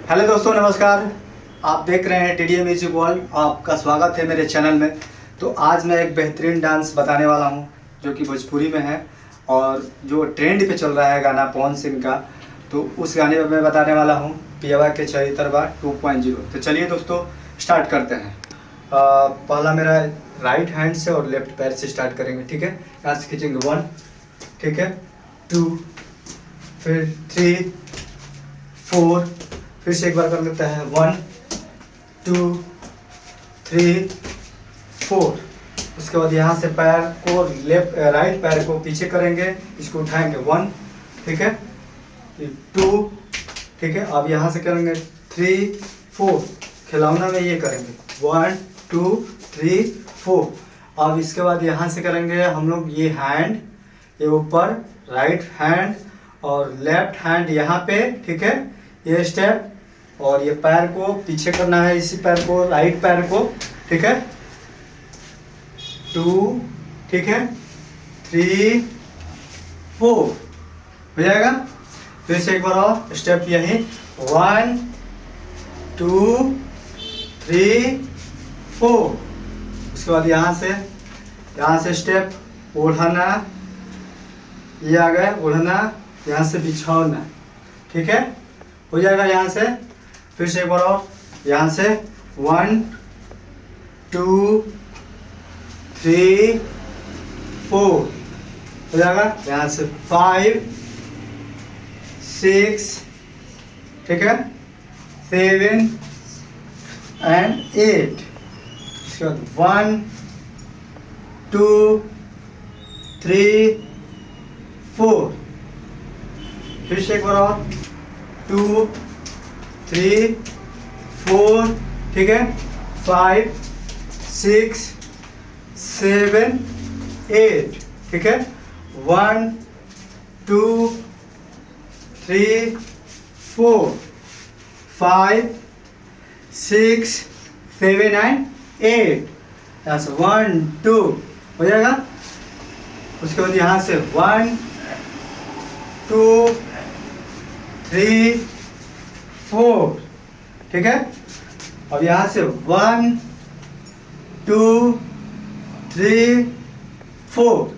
Hello दोस्तों, नमस्कार। आप देख रहे हैं TDA म्यूजिक वर्ल्ड। आपका स्वागत है मेरे चैनल में। तो आज मैं एक बेहतरीन डांस बताने वाला हूं जो कि भोजपुरी में है और जो ट्रेंड पे चल रहा है गाना पवन सिंह का। तो उस गाने में मैं बताने वाला हूं पियवा के चरित्रवा 2.0। तो चलिए दोस्तों स्टार्ट करते हैं। पहला मेरा राइट हैंड से और लेफ्ट पैर से स्टार्ट करेंगे, ठीक है। यहाँ से खींचेंगे 1, ठीक है, 2, फिर 3, 4, फिर से एक बार कर लेते हैं 1, 2, 3, 4। उसके बाद यहाँ से पैर को राइट पैर को पीछे करेंगे, इसको उठाएंगे 1, ठीक है, 2, ठीक है। अब यहाँ से करेंगे 3, 4। खिलौना में ये करेंगे 1, 2, 3, 4। अब इसके बाद यहाँ से करेंगे हम लोग ये हैंड, ये ऊपर राइट हैंड और लेफ्ट हैंड यहाँ पे, ठीक है, ये स्टेप। और ये पैर को पीछे करना है, इसी पैर को, राइट पैर को, ठीक है, 2, ठीक है, 3, 4 हो जाएगा। फिर से एक बार और स्टेप यही 1, 2, 3, 4। उसके बाद यहाँ से स्टेप ओढ़ना, ये आ गया ओढ़ना, यहाँ से बिछौना, ठीक है, हो जाएगा। यहाँ से फिर से एक बार और, यहाँ से 1, 2, 3, 4 हो जाएगा। यहाँ से 5, 6, ठीक है, 7 and 8। उसके बाद 1, 2, 3, 4। फिर से एक बार और 2, 3, 4, ठीक है, 5, 6, 7, 8, ठीक है, 1, 2, 3, 4, 5, 6, 7 and 8। यहाँ से 1, 2 हो जाएगा। उसके बाद यहाँ से 1, 2, 3, 4, ठीक है। अब यहाँ से 1, 2, 3, 4